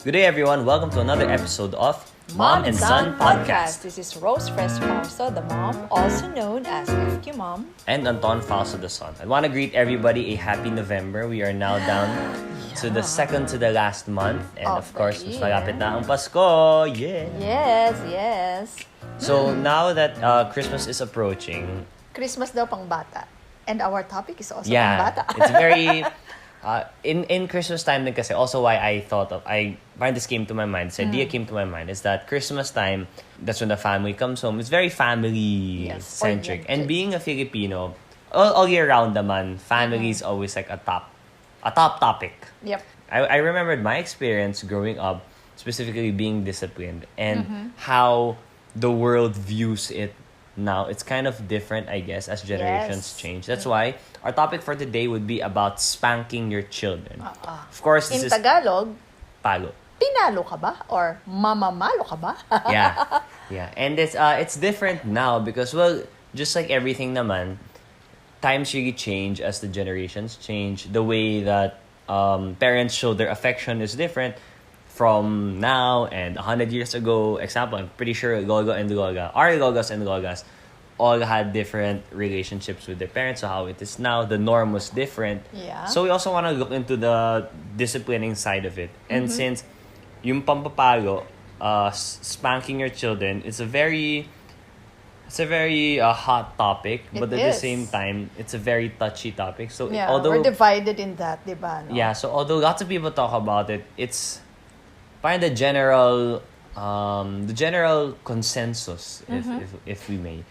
Good day, everyone. Welcome to another episode of Mom and Son Podcast. This is Rose Fresh Fausto, the mom, also known as FQ Mom. And Anton, Fausto, the son. I want to greet everybody a happy November. We are now down to the second to the last month. And of course, mas malapit na ang Pasko. Yeah. Yes. So now that Christmas is approaching. Christmas daw pang bata. And our topic is also pang bata. It's very... in Christmas time din kasi, also why I thought of, why this came to my mind, this idea came to my mind, is that Christmas time, that's when the family comes home. It's very family-centric. And being a Filipino, all year round naman, family is always like a top topic. Yep. I remembered my experience growing up, specifically being disciplined, and how the world views it now. It's kind of different, I guess, as generations change. That's why our topic for today would be about spanking your children. Of course, this in Tagalog, palo. Pinalo ka ba? Or mamamalo ka ba? yeah. And it's different now because, well, just like everything naman, times really change as the generations change. The way that parents show their affection is different from now and 100 years ago. Example, I'm pretty sure Gogo and Goga, our Gogas and Gogas, all had different relationships with their parents. So how it is now, the norm was different. Yeah. So we also want to look into the disciplining side of it. And since yung pampapalo, spanking your children, it's a very hot topic, but at the same time, it's a very touchy topic. So although we're divided in that, diba? No? Yeah, so although lots of people talk about it, it's find the general consensus, if we may,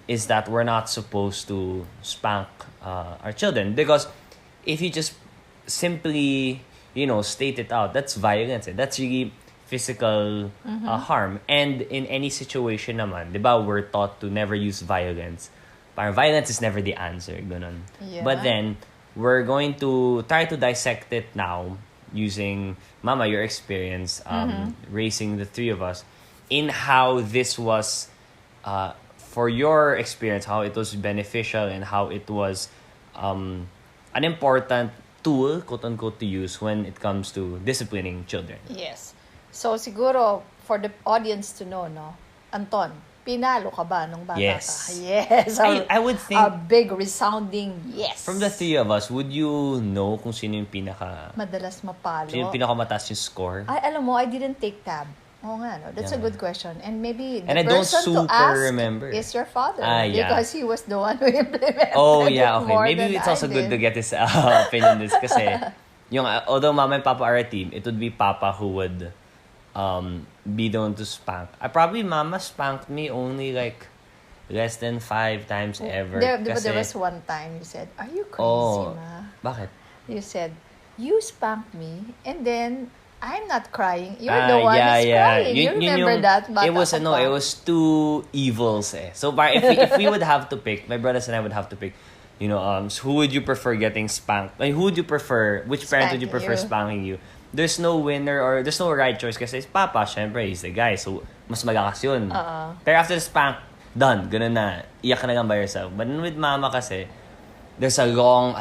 is that we're not supposed to spank our children, because if you just simply state it out, that's violence. That's really physical harm. And in any situation naman, diba, we're taught to never use violence. Parang violence is never the answer, ganun. Yeah. But then we're going to try to dissect it now using Mama, your experience raising the three of us, in how this was for your experience, how it was beneficial and how it was an important tool, quote unquote, to use when it comes to disciplining children. Yes. So siguro for the audience to know, no, Anton, pinalo ka ba nung bata ka? Yes. I would think a big resounding yes. From the three of us, would you know kung sino yung madalas mapalo? Sino yung pinakamataas yung score? Alam mo, I didn't take tab. Oo nga, no? That's a good question. And maybe the I person to ask remember. is your father. Yeah. Because he was the one who implemented okay. more Maybe than it's also I good to did. get his opinion on this. Kasi, although Mama and Papa are a team, it would be Papa who would be the one to spank. Probably Mama spanked me only like less than 5 times ever. But there was one time you said, "Are you crazy, Ma?" Bakit? You said, "You spanked me, and then I'm not crying. You're the one who's crying." You remember that? It was two evils. So if we would have to pick, my brothers and I would have to pick, who would you prefer getting spanked? Like, who would you prefer? Which parent would you prefer spanking you? There's no winner or there's no right choice kasi Papa, syempre, he's the guy. So, mas malakas yun. Pero after the spank, done. Ganun na. Iyak ka na lang by yourself. But with Mama kasi, there's a long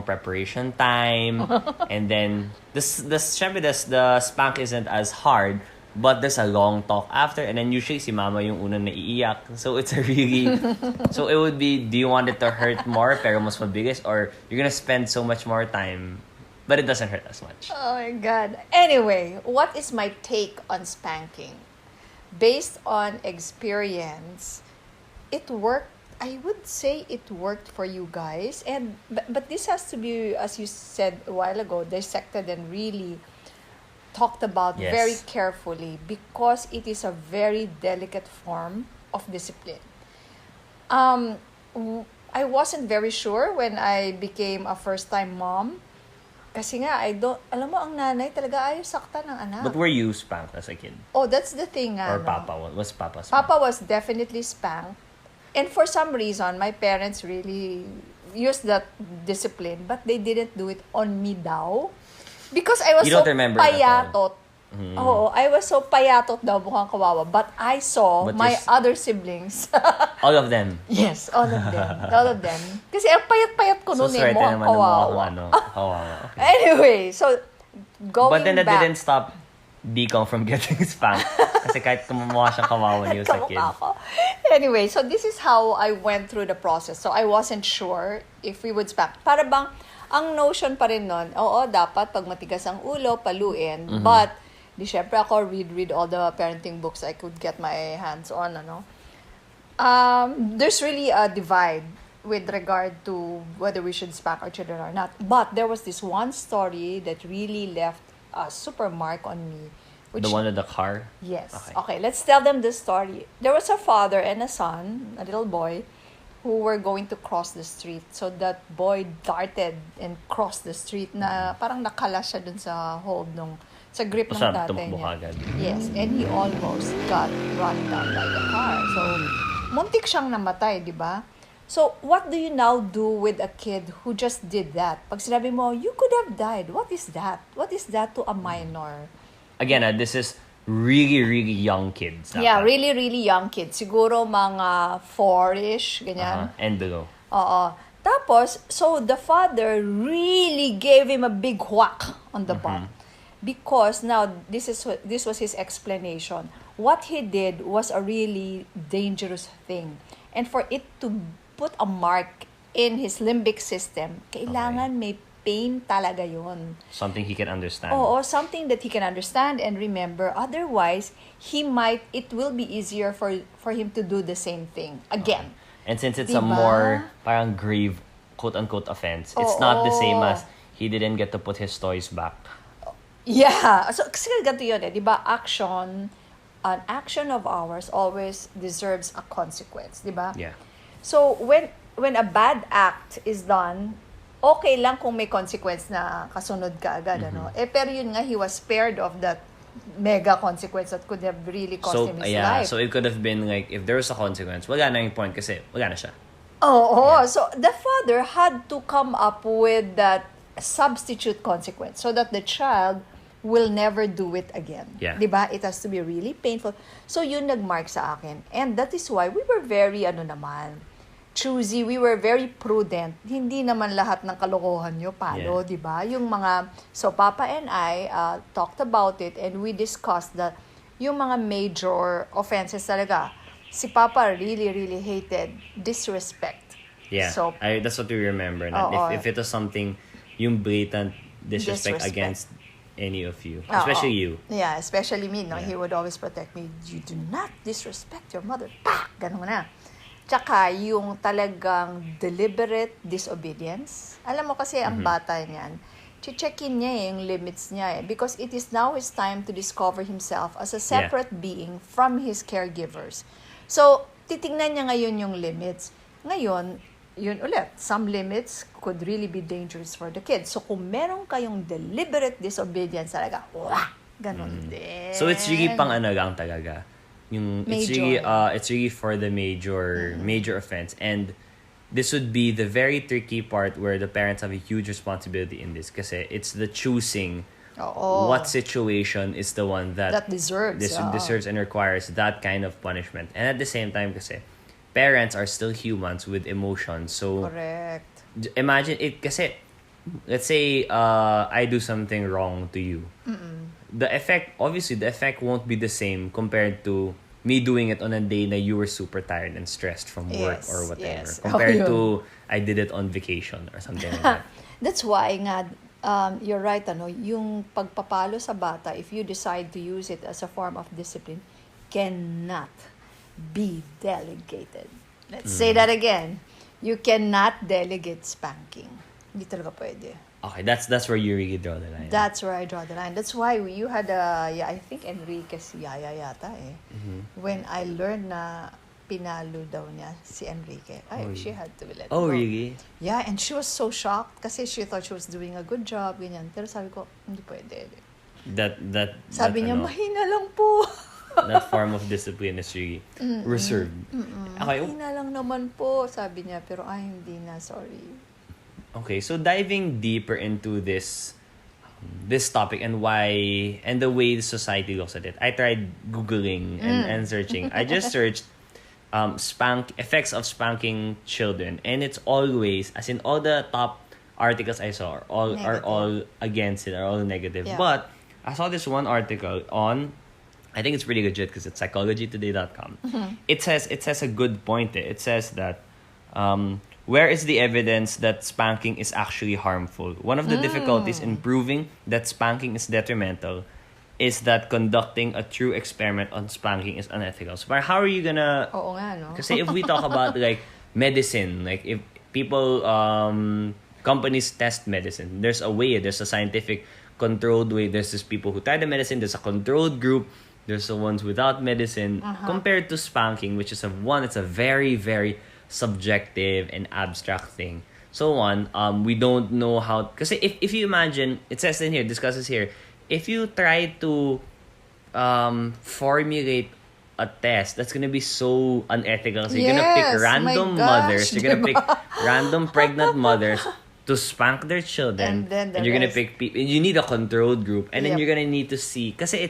preparation time. And then, syempre, the spank isn't as hard, but there's a long talk after. And then usually, si Mama yung unang naiiyak. So, it's a really... So, it would be, do you want it to hurt more pero mas mabilis? Or you're gonna spend so much more time but it doesn't hurt as much. Oh my God. Anyway, what is my take on spanking? Based on experience, it worked. I would say it worked for you guys. But this has to be, as you said a while ago, dissected and really talked about very carefully, because it is a very delicate form of discipline. I wasn't very sure when I became a first-time mom. Kasi nga, alam mo, ang nanay talaga ayaw sakta ng anak. But were you spanked as a kid? Oh, that's the thing. Or Papa? Was Papa spanked? Papa was definitely spanked. And for some reason, my parents really used that discipline, but they didn't do it on me daw. Because I was you don't remember payatot. Oo, I was so payatot daw, mukhang kawawa. But I saw my other siblings. All of them? Yes, all of them. All of them. Kasi ang payat-payat ko noon mukhang kawawa. Kawawa. Okay. Anyway, so going back. But then that didn't stop Decong from getting spanked. Kasi kahit kumamawa siyang kawawa niyo sa kid. Anyway, so this is how I went through the process. So I wasn't sure if we would spank. Para bang, ang notion pa rin nun, oo, dapat pag matigas ang ulo, paluin. But, di syempre ako read all the parenting books I could get my hands on, ano. There's really a divide with regard to whether we should spank our children or not. But there was this one story that really left a super mark on me. The one with the car? Yes. Okay, let's tell them this story. There was a father and a son, a little boy, who were going to cross the street. So that boy darted and crossed the street na parang nakala siya dun sa hold sa grip ng tatay niya. Yes, and he almost got run down by the car. So, muntik siyang namatay, di ba? So, what do you now do with a kid who just did that? Pag sinabi mo, you could have died. What is that? What is that to a minor? Again, this is really, really young kids. Yeah, really, really young kids. Siguro mga 4-ish, ganyan. And below. Oo. Tapos, so the father really gave him a big whack on the butt. Because now, this was his explanation. What he did was a really dangerous thing. And for it to put a mark in his limbic system, kailangan may pain talaga yun. Something he can understand. Oo, something that he can understand and remember. Otherwise, it will be easier for him to do the same thing again. And since it's a more parang grave, quote-unquote, offense, it's not the same as he didn't get to put his toys back. Yeah. So, kasi ganito yun eh. Diba, an action of ours always deserves a consequence. Diba? Yeah. So, when a bad act is done, okay lang kung may consequence na kasunod ka agad, ano? Pero yun nga, he was spared of that mega consequence that could have really cost him his life. So it could have been like, if there was a consequence, wala na yung point kasi wala na siya. So the father had to come up with that substitute consequence so that the child will never do it again. Yeah. Diba? It has to be really painful. So yun nagmark sa akin. And that is why we were very, choosy, we were very prudent. Hindi naman lahat ng kalokohan nyo palo, di ba? Yung mga, so Papa and I talked about it and we discussed that yung mga major offenses talaga, si Papa really, really hated disrespect. Yeah, so, that's what we remember. If it was something, yung blatant disrespect against any of you, especially you. Yeah, especially me, no? Yeah. He would always protect me. You do not disrespect your mother. Pah! Ganun na. Tsaka yung talagang deliberate disobedience. Alam mo kasi ang bata niyan, checkin niya yung limits niya because it is now his time to discover himself as a separate being from his caregivers. So, titingnan niya ngayon yung limits. Ngayon, yun ulit, some limits could really be dangerous for the kids. So, kung meron kayong deliberate disobedience talaga, ganun din. So, it's really pang lang talaga. It's really for the major offense, and this would be the very tricky part where the parents have a huge responsibility in this kasi it's the choosing what situation is the one that deserves and requires that kind of punishment. And at the same time kasi parents are still humans with emotions, so correct. Imagine it kasi let's say I do something wrong to you. The effect won't be the same compared to me doing it on a day na you were super tired and stressed from work or whatever. Compared to I did it on vacation or something like that. That's why nga, you're right, yung pagpapalo sa bata, if you decide to use it as a form of discipline, cannot be delegated. Let's say that again. You cannot delegate spanking. Hindi talaga pwede. Okay, that's where you really draw the line. That's where I draw the line. That's why you had I think Enrique's yaya yata eh. When I learned na pinalo daw niya si Enrique, she had to let go. Really? Yeah, and she was so shocked kasi she thought she was doing a good job, ganyan. Pero sabi ko, hindi pwede. Sabi niya, mahina lang po. That form of discipline is really reserved. Okay. Mahina lang naman po, sabi niya. Pero hindi na, sorry. Okay, so diving deeper into this topic and the way the society looks at it, I tried Googling and searching. I just searched effects of spanking children, and it's always, as in all the top articles I saw are all against it, are all negative. Yeah. But I saw this one article on, I think it's pretty legit because it's psychologytoday.com. It says a good point there. It says that where is the evidence that spanking is actually harmful? One of the difficulties in proving that spanking is detrimental is that conducting a true experiment on spanking is unethical. So, how are you gonna... Oo nga, no? Kasi if we talk about like medicine, like if people, companies test medicine, there's a scientific controlled way. There's just people who try the medicine, there's a controlled group, there's the ones without medicine, compared to spanking, which is it's a very, very subjective and abstract thing. So we don't know how, because if you imagine, it says in here, discusses here, if you try to formulate a test, that's gonna be so unethical. So you're gonna pick random mothers, you're gonna pick random pregnant mothers to spank their children, and you're gonna pick people. You need a controlled group, and then you're gonna need to see, kasi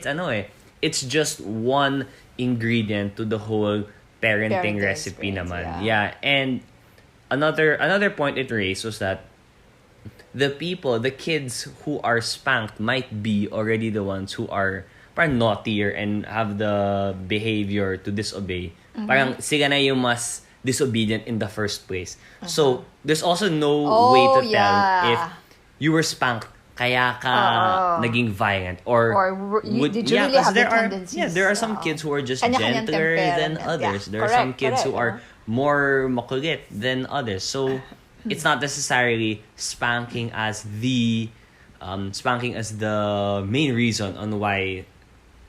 it's just one ingredient to the whole parenting recipe naman. Yeah. And another point it raised was that the kids who are spanked might be already the ones who are parang naughtier and have the behavior to disobey. Parang sila na yung mas disobedient in the first place. So, there's also no way to tell if you were spanked kaya ka naging violent or did you really have the tendencies? Yeah, there are some kids who are just gentler than others. There are some kids who are more makulit than others. So it's not necessarily spanking as the main reason on why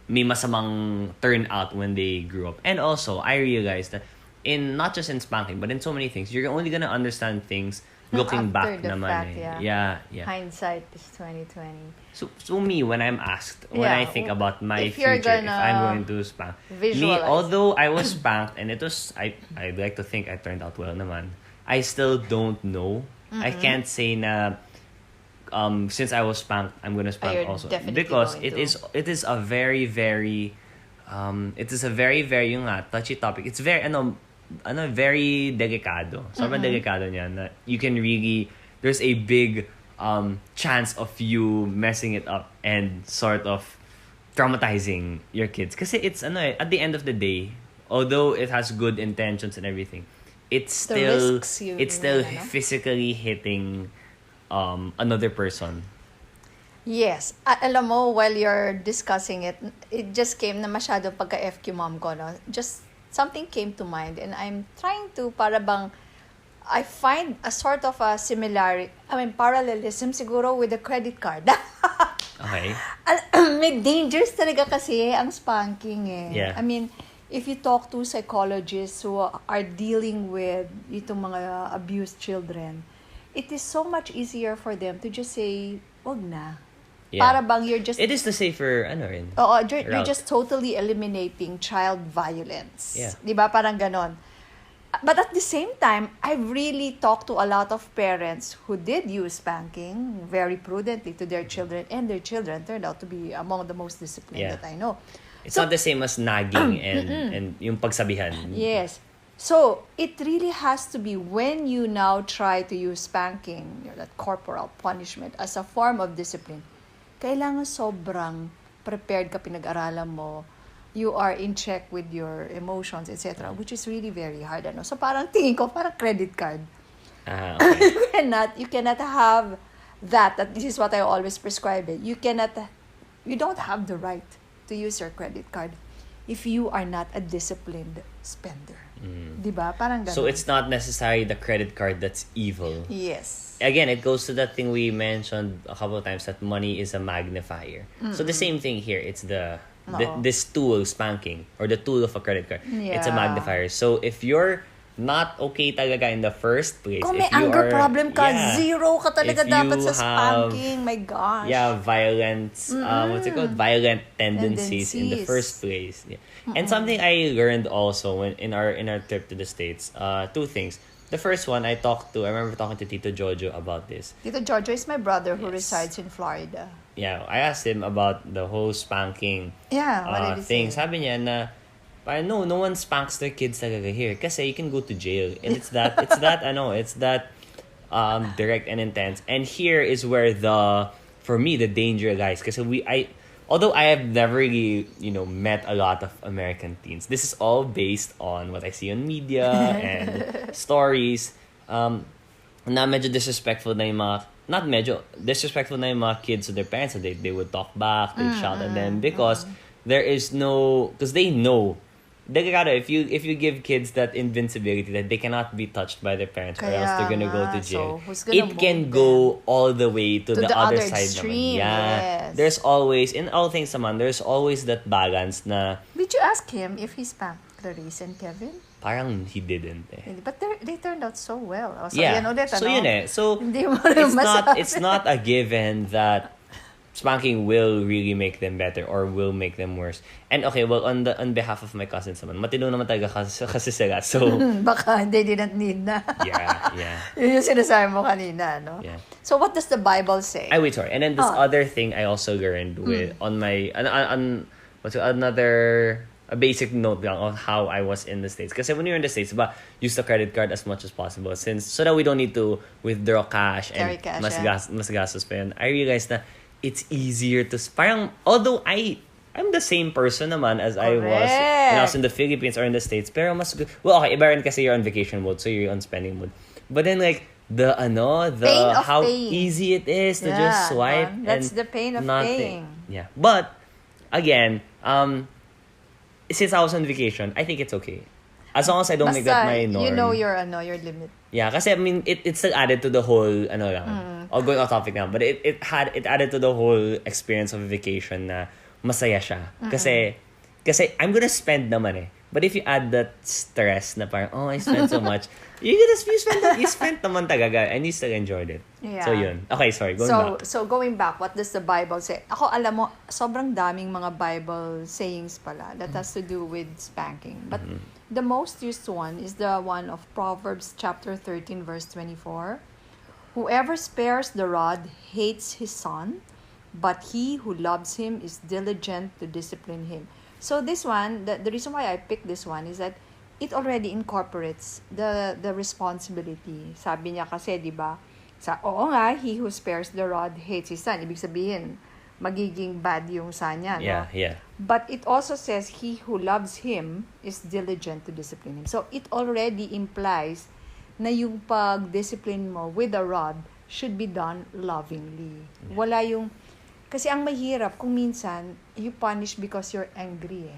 may masamang turn out when they grew up. And also, I realized that not just in spanking, but in so many things, you're only gonna understand things looking back naman. Fact, yeah. Hindsight is 2020. So me, when I'm asked, when I think about my future, if I'm going to spank, although I was spanked and it was, I'd like to think I turned out well naman, I still don't know. I can't say na since I was spanked, I'm gonna spank also, because it is a very, very yung touchy topic. It's very very delicado. Sobrang delicado niya na you can really, there's a big chance of you messing it up and sort of traumatizing your kids. Kasi it's at the end of the day, although it has good intentions and everything, it's still physically hitting another person. Yes. Alam mo, while you're discussing it, it just came na masyado pagka-FQ mom ko, no? Just something came to mind, and I'm trying to, I find a sort of a parallelism siguro with the credit card. Okay. May dangers talaga kasi ang spanking eh. Yeah. I mean, if you talk to psychologists who are dealing with itong mga abused children, it is so much easier for them to just say, wag na. Yeah. Para bang you're just... It is the safer, rin. You're just totally eliminating child violence. Yeah. Diba? Parang ganon. But at the same time, I've really talked to a lot of parents who did use spanking very prudently to their children, and their children turned out to be among the most disciplined that I know. It's not the same as nagging and yung pagsabihan. Yes. So, it really has to be when you now try to use spanking, that corporal punishment, as a form of discipline, kailangan sobrang prepared ka, pinag-aralan mo, you are in check with your emotions, etc., which is really very hard. So, parang tingin ko, parang credit card. Okay. You cannot have that. This is what I always prescribe. You don't have the right to use your credit card if you are not a disciplined spender. Diba? Parang ganun. So it's not necessarily the credit card that's evil. Yes. Again, it goes to that thing we mentioned a couple of times, that money is a magnifier. So the same thing here. It's this tool, spanking, or the tool of a credit card. Yeah. It's a magnifier. So if you're not okay talaga in the first place, kung may anger problem ka, zero ka talaga dapat sa spanking. My gosh. Yeah, violence. What's it called? Violent tendencies in the first place. Yeah. And something I learned also in our trip to the States. Two things. The first one, I remember talking to Tito Jojo about this. Tito Jojo is my brother who resides in Florida. Yeah, I asked him about the whole spanking what did he thing. say? Sabi niya na, no one spanks their kids talaga here kasi you can go to jail. And it's that direct and intense. And here is where for me, the danger lies. Kasi although I have never really, met a lot of American teens. This is all based on what I see on media and stories. Na medyo disrespectful na yung mga, not medyo, disrespectful na yung mga kids to their parents. So they would talk back, they'd shout at them because there is no, because they know. If you give kids that invincibility that they cannot be touched by their parents or else they're gonna go to jail, so it can go all the way to the other side extreme, naman. Yeah. yes. There's always, in all things naman, there's always that balance na Did you ask him if he spanked Clarice and Kevin? parang he didn't eh. But they turned out so well. So, Yeah. yan ulit, So yun eh. So Hindi mo it's not a given that spanking will really make them better or will make them worse. And okay, well, on behalf of my cousins naman, matino naman talaga kasi sila. So, baka they didn't need na. yeah. Yun yung sinasabi mo kanina, no? Yeah. So what does the Bible say? Wait, sorry. And then this other thing I also learned with on my a basic note lang on how I was in the States. Kasi when you're in the States, use the credit card as much as possible so that we don't need to withdraw cash Carry and cash, mas gastos pa yun. I realized na it's easier to parang although I'm the same person naman as I was when I was in the Philippines or in the States, pero mas okay, iba rin kasi you're on vacation mode, so you're on spending mode. But then like the how paying. easy it is to just swipe that's and the pain of nothing. paying. Yeah. But again, since I was on vacation, I think it's okay. As long as I don't make that my norm. You know your limit. Yeah, kasi I mean it still added to the whole I'll go off topic now, but it added to the whole experience of vacation na masaya siya. Kasi I'm gonna spend naman eh. But if you add that stress na parang, I spent so much, you spent naman talaga and you still enjoyed it. Yeah. So yun. Okay, sorry, going back. So going back, what does the Bible say? Ako alam mo, sobrang daming mga Bible sayings pala that has to do with spanking. But the most used one is the one of Proverbs chapter 13 verse 24. Whoever spares the rod hates his son, but he who loves him is diligent to discipline him. So this one, the reason why I picked this one is that it already incorporates the responsibility. Sabi niya kasi, di ba? Oo nga, he who spares the rod hates his son. Ibig sabihin, magiging bad yung son niya. No? Yeah. But it also says, he who loves him is diligent to discipline him. So it already implies na yung pag-discipline mo with a rod should be done lovingly. Yeah. Wala yung... Kasi ang mahirap kung minsan, you punish because you're angry eh.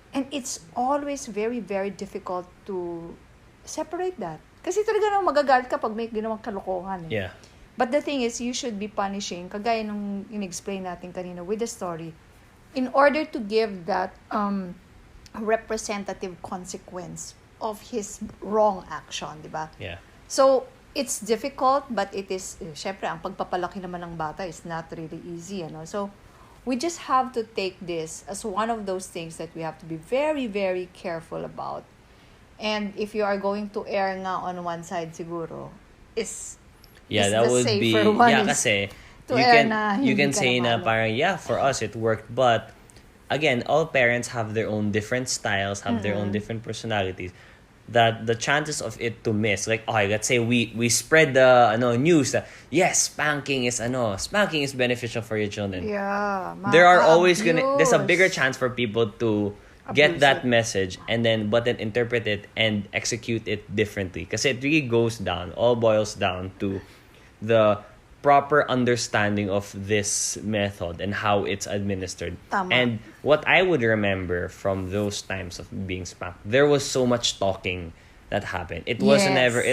And it's always very, very difficult to separate that. Kasi talaga nang magagalit ka pag may ginawang kalokohan eh. Yeah. But the thing is, you should be punishing, kagaya nung in-explain natin kanina with the story, in order to give that representative consequence of his wrong action, di ba? Yeah. So, it's difficult, but it is, syempre, ang pagpapalaki naman ng bata is not really easy, So, we just have to take this as one of those things that we have to be very, very careful about. And if you are going to err nga on one side, siguro, that would be, kasi, you can say na parang, for us it worked, but, again, all parents have their own different styles, have their own different personalities. That the chances of it to miss, like let's say we spread the news that spanking is beneficial for your children. Yeah, there are always there's a bigger chance for people to get that it. message and then interpret it and execute it differently. Because it really boils down to the proper understanding of this method and how it's administered. Tama. And what I would remember from those times of being spanked, there was so much talking that happened. It was never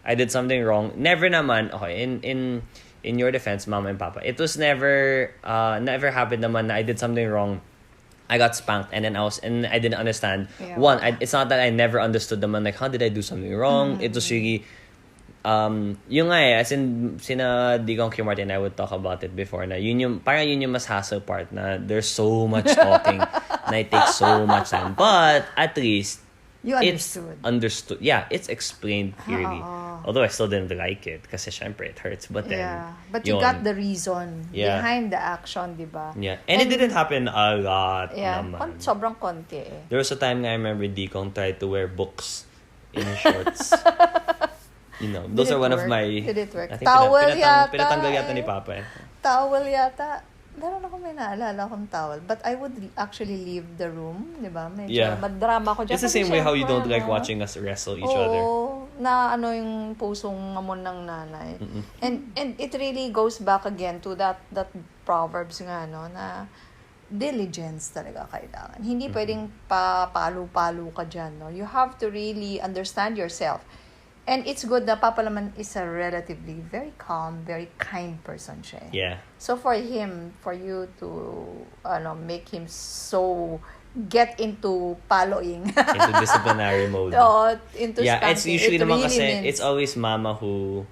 I did something wrong. Never naman, in your defense, mama and papa, it was never happened naman na I did something wrong. I got spanked and I didn't understand. Yeah. It's not that I never understood naman, like, how did I do something wrong? It was really yung as in sina Digong Q Martin, I would talk about it before na yun yung mas hassle part na there's so much talking na it takes so much time, but at least you understood. It's understood. Yeah, it's explained clearly. Although I still didn't like it kasi syempre it hurts, but then but you got the reason behind the action, diba? Yeah, and it didn't happen a lot naman. Sobrang konti eh. There was a time na I remember Digong tried to wear books in shorts. Those are one of my... Did it work? I think Towel yata. pinatanggal yata ni Papa eh. Towel yata. Meron ako may naalala akong towel. But I would actually leave the room, di ba? Medyo Yeah. madrama ko dyan. It's the Kasi same way how you syempre, don't like watching us wrestle each other. Oo, na yung pusong ngamon ng nanay. And it really goes back again to that Proverbs nga, no, na diligence talaga kailangan. Hindi pwedeng palo-palo ka dyan, no? You have to really understand yourself. And it's good na Papa naman is a relatively very calm, very kind person siya. Yeah. So for you to make him so get into paloing. Into disciplinary mode. Into yeah, spanking. it's usually it naman really kasi, means, it's always Mama who's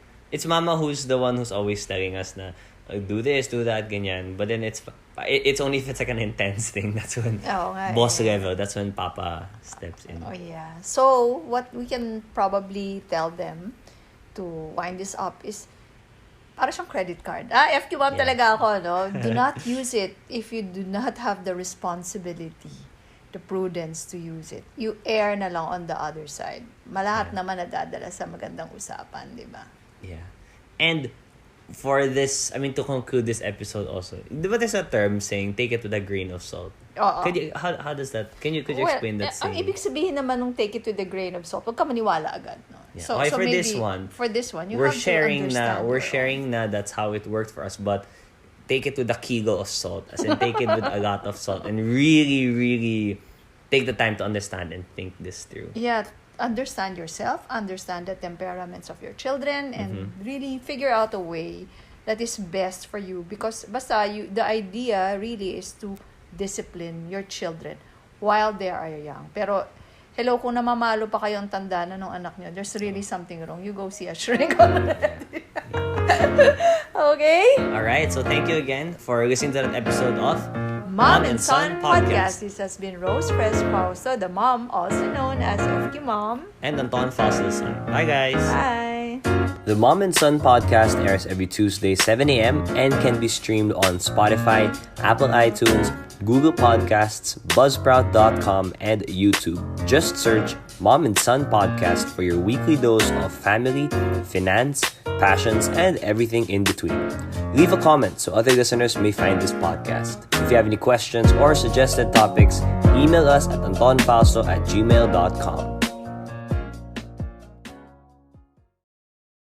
the one who's always telling us na, do this, do that, ganyan. But then it's only if it's like an intense thing. That's when boss level. That's when Papa steps in. Oh yeah. So what we can probably tell them to wind this up is para siyang credit card. FQ mom talaga ako, no? Do not use it if you do not have the responsibility, the prudence to use it. You err na lang on the other side. Malahat naman nadadala sa magandang usapan, di ba? Yeah. And for this, to conclude this episode also, di ba there's a term saying, take it with a grain of salt? How does that, could you explain that saying? Ang ibig sabihin naman nung take it with a grain of salt, huwag ka maniwala agad, no? Yeah. So for maybe, this one, you we're have sharing to understand. we're sharing na that's how it worked for us, but take it with a kilo of salt, as in take it with a lot of salt, and really, really take the time to understand and think this through. Yeah, understand yourself, understand the temperaments of your children, and really figure out a way that is best for you. Because the idea really is to discipline your children while they are young. Pero, hello, kung namamalo pa kayo ang tanda na ng anak nyo, there's really something wrong. You go see a shrink already. Okay? Alright, so thank you again for listening to that episode of Mom and Son Podcast. This has been Rose Press Fausto, the mom, also known as FQ Mom. And Anton, Fausto, the son. Bye, guys. Bye. The Mom and Son Podcast airs every Tuesday, 7 a.m. and can be streamed on Spotify, Apple iTunes, Google Podcasts, Buzzsprout.com, and YouTube. Just search Mom and Son Podcast for your weekly dose of family, finance, passions, and everything in between. Leave a comment so other listeners may find this podcast. If you have any questions or suggested topics, email us at antonfausto@gmail.com.